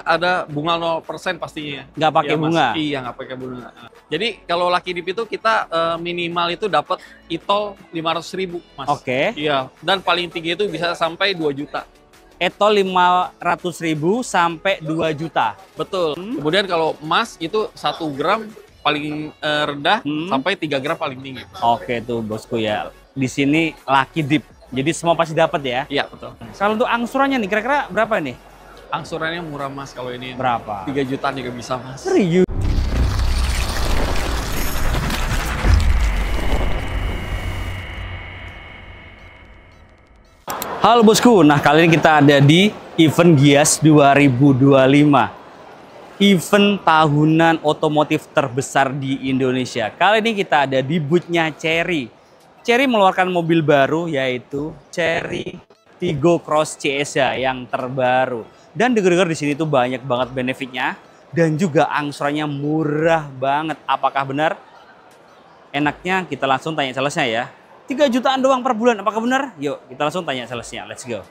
ada bunga 0% pastinya. Nggak pakai Iya, Mas. bunga? Iya, nggak pakai bunga. Jadi kalau Lucky Dip itu kita minimal itu dapat e-tol 500.000, Mas. Oke. Iya, dan paling tinggi itu bisa sampai 2 juta. E-tol 500.000 sampai 2 juta. Betul. Kemudian kalau emas itu 1 gram paling rendah sampai 3 gram paling tinggi. Oke tuh bosku ya. Di sini Lucky Dip. Jadi semua pasti dapat ya. Iya, betul. Kalau untuk angsurannya nih kira-kira berapa nih? Angsurannya murah, Mas, kalau ini. Berapa? 3 juta juga bisa, Mas. Serius? Halo bosku, nah kali ini kita ada di event Gias 2025. Event tahunan otomotif terbesar di Indonesia. Kali ini kita ada di booth-nya Chery. Chery mengeluarkan mobil baru yaitu Chery Tiggo Cross CSH yang terbaru. Dan dengar-dengar di sini tuh banyak banget benefitnya dan juga angsurannya murah banget. Apakah benar? Enaknya kita langsung tanya salesnya ya. 3 jutaan doang per bulan, apakah benar? Yuk, kita langsung tanya salesnya. Let's go.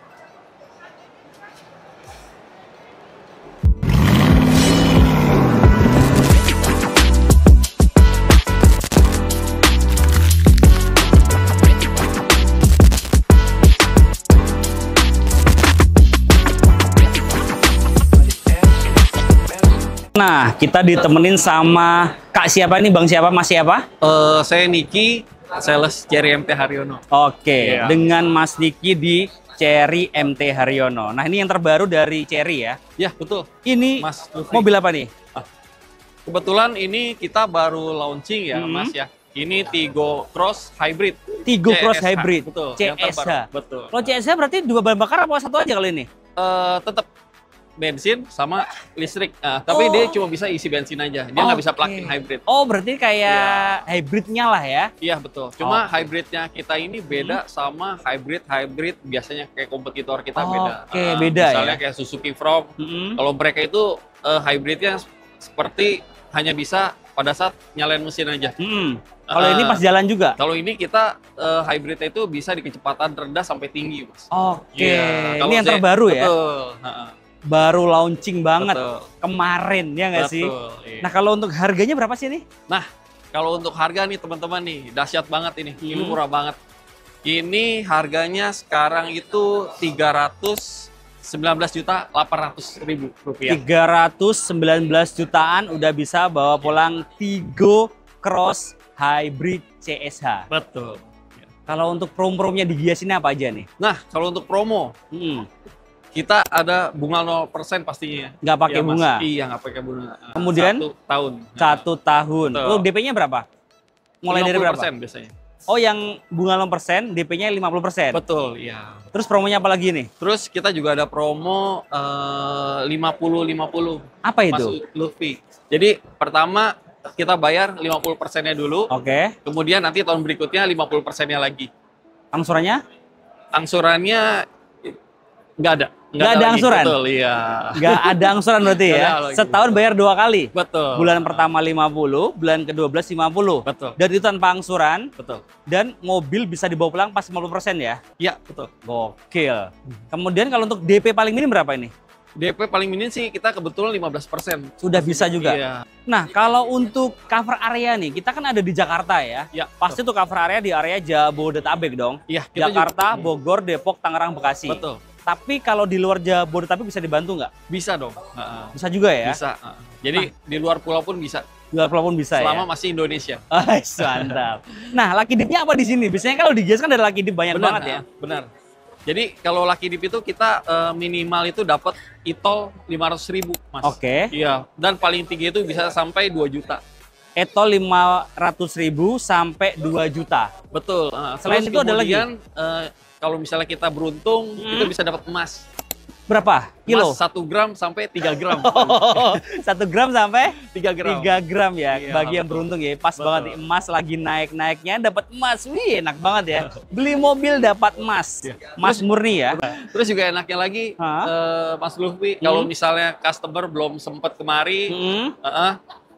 Nah, kita ditemenin sama Kak siapa nih, Bang siapa, Mas siapa? Saya Niki, sales Chery MT Haryono. Oke, Iya. dengan Mas Niki di Chery MT Haryono. Nah, ini yang terbaru dari Chery ya. Ya, betul. Ini Mas Lutfi. mobil apa nih? Kebetulan ini kita baru launching ya, Mas ya. Ini Tiggo Cross Hybrid. Tiggo Cross CSH. Hybrid, Betul. yang CSH. terbaru. Betul. Kalau CSH berarti 2 bahan bakar apa satu aja kali ini? Tetap bensin sama listrik. Tapi dia cuma bisa isi bensin aja. Dia nggak bisa plug-in hybrid. Oh, berarti kayak hybridnya lah ya? Iya, betul. Cuma hybridnya kita ini beda sama hybrid biasanya kayak kompetitor kita beda. Oke, beda misalnya ya? kayak Suzuki Frog. Kalau mereka itu hybridnya seperti hanya bisa pada saat nyalain mesin aja. Kalau ini pas jalan juga? Kalau ini kita hybridnya itu bisa di kecepatan rendah sampai tinggi, Mas. Oke, Iya, kalau ini yang saya- terbaru ya? Betul. Baru launching banget Betul. kemarin, ya nggak sih? Betul, iya. Nah, kalau untuk harganya berapa sih ini? Nah, kalau untuk harga nih teman-teman nih, dahsyat banget ini. Ini murah banget. Ini harganya sekarang itu 319.800.000 rupiah. 319 jutaan udah bisa bawa pulang Tiggo Cross Hybrid CSH. Betul. Kalau untuk promo-promonya di Gias ini apa aja nih? Nah, kalau untuk promo, kita ada bunga 0% pastinya. Nggak pakai Iya, Mas. bunga? Iya, nggak pakai bunga. Kemudian? 1 tahun. 1 tahun. Betul. Lo DP-nya berapa? Mulai dari berapa? 50% biasanya. Oh, yang bunga 0%, DP-nya 50%. Betul, iya. Terus promonya apa lagi nih? Terus kita juga ada promo 50-50. Apa Mas itu? Lutfi. Jadi pertama kita bayar 50%-nya dulu. Oke. Kemudian nanti tahun berikutnya 50%-nya lagi. Angsurannya? Angsurannya nggak ada. Nggak ada lagi. angsuran? Betul, iya. Nggak ada angsuran berarti Nggak ya? ada lagi. Setahun bayar 2 kali? Betul. Bulan pertama 50, bulan ke-12 50. Betul. Dan itu tanpa angsuran. Betul. Dan mobil bisa dibawa pulang pas 50% ya? Iya, betul. Gokil. Kemudian kalau untuk DP paling minim berapa ini? DP paling minim sih kita kebetulan 15%. Sudah bisa juga? Iya. Nah, kalau untuk cover area nih, kita kan ada di Jakarta ya? Iya. Pasti tuh cover area di area Jabodetabek dong? Iya, kita Jakarta, juga- Bogor, Depok, Tangerang, Bekasi. Betul. Tapi kalau di luar Jabodetabek bisa dibantu nggak? Bisa dong. Bisa juga ya? Bisa. Jadi di luar pulau pun bisa. Di luar pulau pun bisa Selama ya? masih Indonesia. Mantap. Nah, Lucky Dip-nya apa di sini? Biasanya kalau di Gias kan ada Lucky Dip banyak banget ya? Benar. Jadi kalau Lucky Dip itu kita minimal itu dapat e-tol 500.000, Mas. Oke. Iya. Dan paling tinggi itu bisa sampai 2 juta. E-tol 500.000 sampai 2 juta. Betul. Selain Terus itu ada lagi? kemudian, kalau misalnya kita beruntung, kita bisa dapat emas. Berapa? Kilo? Emas 1 gram sampai 3 gram. 1 gram sampai 3 gram. 3 gram ya. Iya, Bagi yang betul. beruntung ya. Pas Betul. banget nih, emas lagi naik-naiknya dapat emas. Wih, enak banget ya. Beli mobil dapat emas. Iya. Emas murni ya. Terus juga enaknya lagi, Mas Lutfi, kalau misalnya customer belum sempat kemari,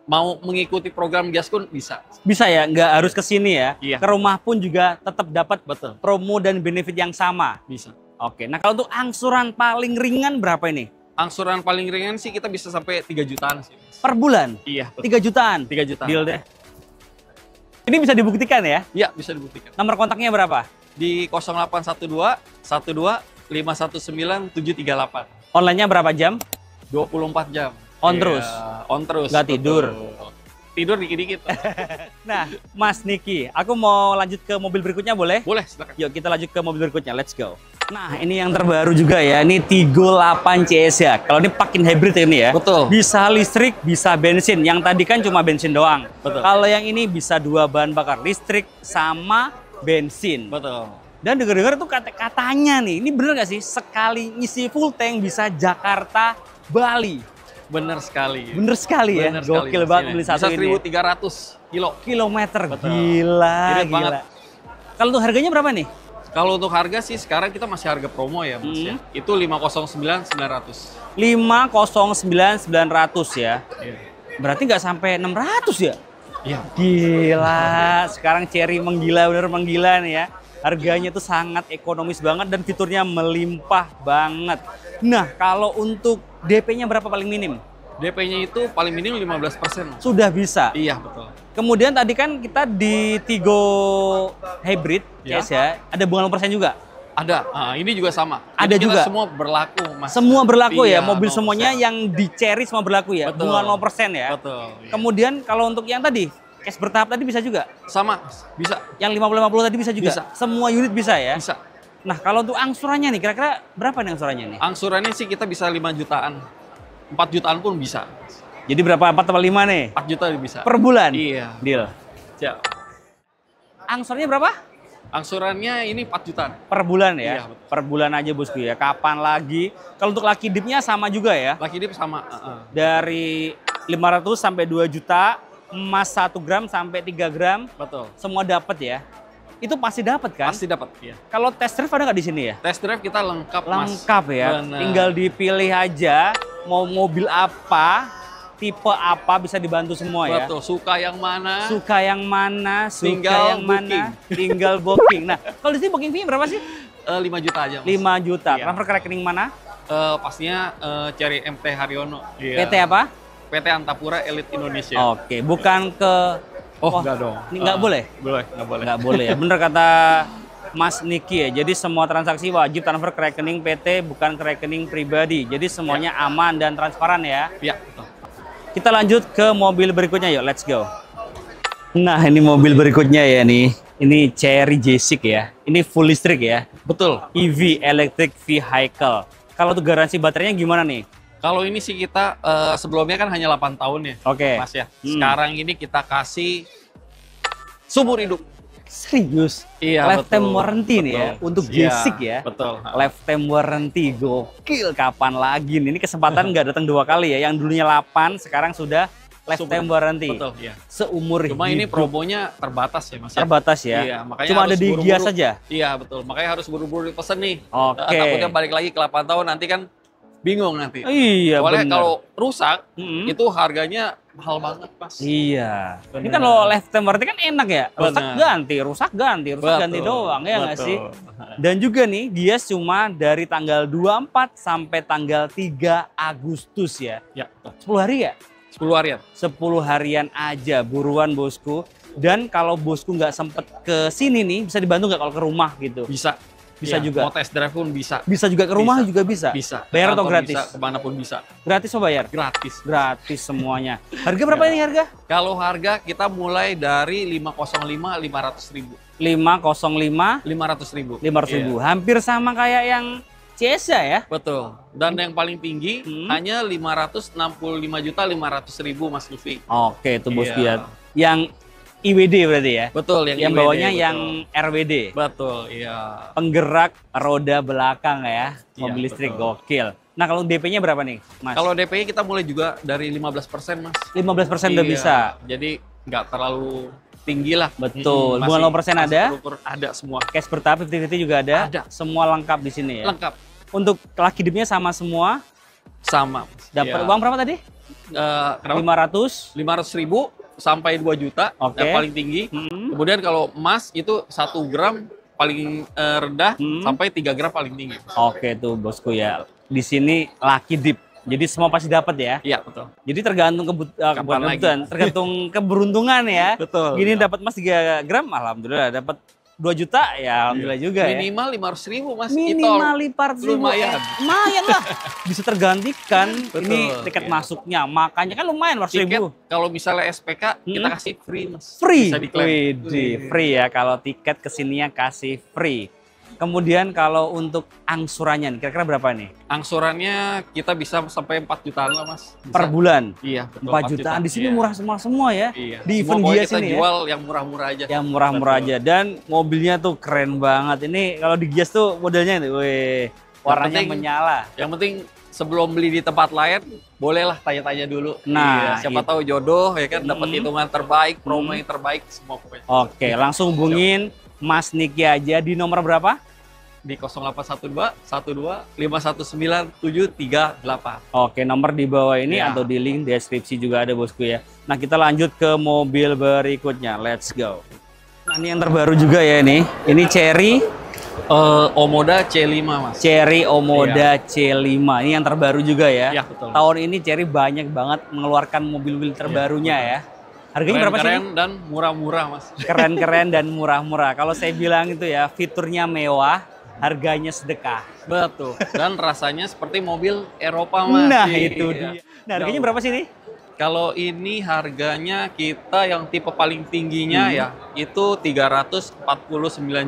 mau mengikuti program Giaskun bisa. Bisa ya, nggak harus ke sini ya. Iya. Ke rumah pun juga tetap dapat Betul. promo dan benefit yang sama. Bisa. Oke, nah kalau untuk angsuran paling ringan berapa ini? Angsuran paling ringan sih kita bisa sampai 3 jutaan sih. Per bulan? Iya. 3 jutaan? 3 jutaan. Deal deh. Ini bisa dibuktikan ya? Iya, bisa dibuktikan. Nomor kontaknya berapa? Di 0812 12 519 738. Online-nya berapa jam? 24 jam. On Iya, terus? On terus. Nggak tidur? Tidur dikit-dikit. Nah, Mas Niki, aku mau lanjut ke mobil berikutnya boleh? Boleh, silakan. Yuk kita lanjut ke mobil berikutnya, let's go. Nah, ini yang terbaru juga ya, ini Tiggo 8 CS ya. Kalau ini plug-in hybrid ini ya. Betul. Bisa listrik, bisa bensin. Yang tadi kan cuma bensin doang. Betul. Kalau yang ini bisa 2 bahan bakar, listrik sama bensin. Betul. Dan dengar-dengar tuh katanya nih, ini bener gak sih? Sekali ngisi full tank bisa Jakarta, Bali. Bener sekali. Bener sekali ya, Bener sekali, gokil Mas. banget beli satu Bisa ini. 1.300 Kilometer, Betul. gila, Irit gila. banget. Kalau untuk harganya berapa nih? Kalau untuk harga sih sekarang kita masih harga promo ya, Mas ya. Itu 509.900. 509.900 ya. Iya. Berarti nggak sampai 600 ya? Iya. Gila, sekarang Cherry menggila, bener menggila nih ya. Harganya tuh sangat ekonomis banget dan fiturnya melimpah banget. Nah, kalau untuk DP-nya berapa paling minim? DP-nya itu paling minim 15%. Sudah bisa. Iya, betul. Kemudian tadi kan kita di Tiggo Hybrid, Ya. yes ya, ada bunga 0% juga. Ada. Nah, ini juga sama. Ada Jadi kita juga? semua berlaku, Mas. Semua berlaku ya, Iya, mobil 0%. semuanya yang di Cherry semua berlaku ya, Betul. bunga 0% ya. Betul. Iya. Kemudian kalau untuk yang tadi, cash bertahap tadi bisa juga? Sama, bisa. Yang 50-50 tadi bisa juga? Bisa. Semua unit bisa ya? Bisa. Nah, kalau untuk angsurannya nih, kira-kira berapa nih angsurannya nih? Angsurannya sih kita bisa 5 jutaan. 4 jutaan pun bisa. Jadi berapa? 4 atau 5 nih? 4 juta bisa. Per bulan? Iya. Deal. Siap. Angsurannya berapa? Angsurannya ini 4 jutaan. Per bulan ya? Iya, betul. Per bulan aja bosku ya. Kapan lagi? Kalau untuk Lucky Dip-nya sama juga ya? Lucky Dip sama. Dari 500 sampai 2 juta, emas 1 gram sampai 3 gram, Betul. semua dapat ya? Itu pasti dapat kan? Pasti dapat. Iya. Kalau test drive ada nggak di sini ya? Test drive kita lengkap, Mas. Lengkap ya? Bener. Tinggal dipilih aja mau mobil apa, tipe apa bisa dibantu semua ya? Betul. Suka yang mana? Suka yang mana, suka Tinggal yang mana, tinggal booking. Nah, kalau di sini booking fee berapa sih? 5 juta aja, Mas. 5 juta. Iya. Transfer ke rekening mana? Pastinya cari MT Haryono. Iya. PT apa? PT Antapura Elite Indonesia. Oke, bukan ke... Oh, enggak dong. Ini nggak boleh? Nggak boleh. Nggak boleh ya. Bener kata Mas Niki ya. Jadi semua transaksi wajib transfer ke rekening PT, bukan ke rekening pribadi. Jadi semuanya aman dan transparan ya. Iya, betul. Kita lanjut ke mobil berikutnya yuk. Let's go. Nah, ini mobil berikutnya ya nih. Ini Cherry J6 ya. Ini full listrik ya. Betul. EV, electric vehicle. Kalau untuk garansi baterainya gimana nih? Kalau ini sih kita sebelumnya kan hanya 8 tahun ya, Oke. Mas ya. Sekarang ini kita kasih seumur hidup. Serius? Iya, Lifetime betul. warranty nih ya. Betul. Untuk Iya, J6 ya. Betul. Lifetime warranty, gokil. Kapan lagi nih? Ini kesempatan nggak datang 2 kali ya. Yang dulunya 8, sekarang sudah lifetime warranty. Betul, iya. Seumur Cuma hidup. ini promonya terbatas ya, Mas ya. Terbatas ya. Iya, makanya Cuma ada harus di buru-buru. Gias saja. Iya, betul. Makanya harus buru-buru pesen nih. Oke. Takutnya balik lagi ke 8 tahun nanti kan bingung nanti. Iya, Soalnya bener. kalau rusak Mm-mm. itu harganya mahal banget, Mas. Iya. Ini Bener. kan lo lifetime warranty kan enak ya. Rusak Bener. ganti, rusak ganti, rusak Betul, ganti doang ya nggak betul. sih? Dan juga nih Gias cuma dari tanggal 24 sampai tanggal 3 Agustus ya. Ya, betul. 10 hari ya? 10 harian. 10 harian aja, buruan bosku. Dan kalau bosku nggak sempet ke sini nih, bisa dibantu nggak kalau ke rumah gitu? Bisa. Bisa Iya, juga. Mau test drive pun bisa. Bisa juga ke rumah Bisa. juga bisa? Bisa. Bayar atau Kantor gratis? Bisa, kemana pun bisa. Gratis atau bayar? Gratis. Gratis semuanya. Harga berapa ini harga? Kalau harga kita mulai dari 505 500.000. 505 500.000. 500.000. Iya, Hampir sama kayak yang Ciesa ya? betul. Dan yang paling tinggi hanya 565.500.000 Mas Luffy. Oke, itu bosku Iya. ya. Yang IWD berarti ya? Betul, Yang IWD, bawahnya betul. yang RWD. Betul, iya. Penggerak roda belakang ya. Iya, Mobil listrik betul. gokil. Nah, kalau DP-nya berapa nih, Mas? Kalau DP-nya kita mulai juga dari 15%, Mas. 15% udah Iya, bisa. Jadi nggak terlalu tinggi lah. Betul. Masih- Bunga 0% ada? masih ada semua. Cash bertahap 50-50 juga ada. Ada. Semua lengkap di sini ya. Lengkap. Untuk Lucky Dip-nya sama semua. Sama. Mas. Dapat Iya. uang berapa tadi? Kenapa? 500. 500.000 sampai 2 juta Oke. yang paling tinggi. Kemudian kalau emas itu 1 gram paling rendah sampai 3 gram paling tinggi. Oke tuh bosku ya. Di sini Lucky Dip. Jadi semua pasti dapat ya. Iya, betul. Jadi tergantung tergantung keberuntungan ya. Betul. Gini dapat emas 3 gram, alhamdulillah. Dapat 2 juta, ya alhamdulillah juga ya. Minimal 500.000 Mas. Minimal 500.000. Lumayan. Lumayan lah. Bisa tergantikan. Betul, Ini tiket masuknya. Makanya kan lumayan 500.000. Tiket kalau misalnya SPK kita kasih free Mas. Free. Bisa diklaim. Widih, free ya kalau tiket kesininya kasih free. Kemudian kalau untuk angsurannya nih, kira-kira berapa nih? Angsurannya kita bisa sampai 4 jutaan lah Mas. Bisa. Per bulan? Iya, betul. 4 jutaan. Di sini murah semua ya. Iya. Di event Semua Gias kita ini jual ya. yang murah-murah aja. Yang murah-murah aja. Dan mobilnya tuh keren banget. Ini kalau di Gias tuh modelnya itu, warnanya menyala. Yang penting sebelum beli di tempat lain, bolehlah tanya-tanya dulu. Nah, siapa tahu jodoh ya kan, dapat hitungan terbaik, promo yang terbaik semua pokoknya. Oke, langsung hubungin Mas Niki aja di nomor berapa? Di 0812 12 519 738. Oke, nomor di bawah ini Ya. atau di link deskripsi juga ada bosku ya. Nah, kita lanjut ke mobil berikutnya. Let's go. Nah, ini yang terbaru juga ya ini. Ini Chery Omoda C5 Mas. Chery Omoda C5. Ini yang terbaru juga ya. Iya, betul. Tahun ini Chery banyak banget mengeluarkan mobil-mobil terbarunya ya. Harganya berapa sih? Keren dan murah-murah Mas. Keren-keren dan murah-murah. Kalau saya bilang itu ya, fiturnya mewah, harganya sedekah. Betul. Dan rasanya seperti mobil Eropa Mas. Nah, Iya. itu dia. Nah, harganya berapa sih nih? Kalau ini harganya kita yang tipe paling tingginya ya itu 349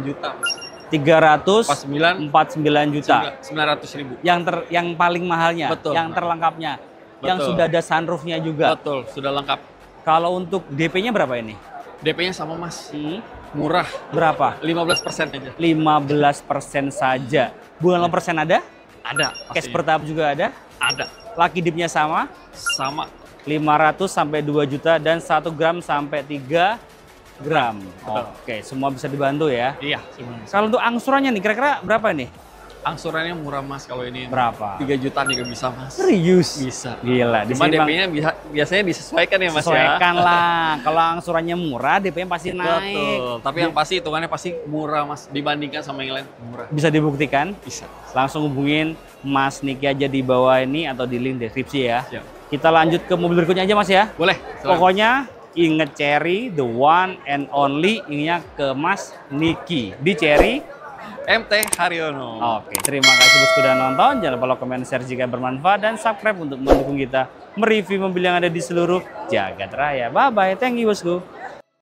juta Mas. 349 juta. 900.000. Yang paling mahalnya, Betul. yang terlengkapnya. Yang Betul. sudah ada sunroofnya juga. Betul, sudah lengkap. Kalau untuk DP-nya berapa ini? DP-nya sama Mas. Murah. Berapa? 15% aja. 15% saja. Bulan persen ada? Ada. Cash pastinya. bertahap juga ada? Ada. Lucky dip-nya sama? Sama. 500 sampai 2 juta dan 1 gram sampai 3 gram. Betul. Oke, semua bisa dibantu ya. Iya, semuanya. Kalau untuk angsurannya nih, kira-kira berapa nih? Angsurannya murah Mas kalau ini. Berapa? 3 jutaan juga bisa Mas. Serius? Bisa. Gila, di Cuma sini DP-nya biasanya disesuaikan ya Mas sesuaikan ya. lah. Kalau angsurannya murah, DP-nya pasti naik. Betul. Tapi yang pasti hitungannya pasti murah Mas dibandingkan sama yang lain murah. Bisa dibuktikan? Bisa. Langsung hubungin Mas Niki aja di bawah ini atau di link deskripsi ya. Siap. Kita lanjut ke mobil berikutnya aja Mas ya. Boleh. silakan. Pokoknya inget Chery, the one and only, ininya ke Mas Niki di Chery. MT Haryono. Oke, terima kasih bosku udah nonton. Jangan lupa like, comment, share jika bermanfaat dan subscribe untuk mendukung kita mereview mobil yang ada di seluruh jagat raya. Bye bye, thank you bosku.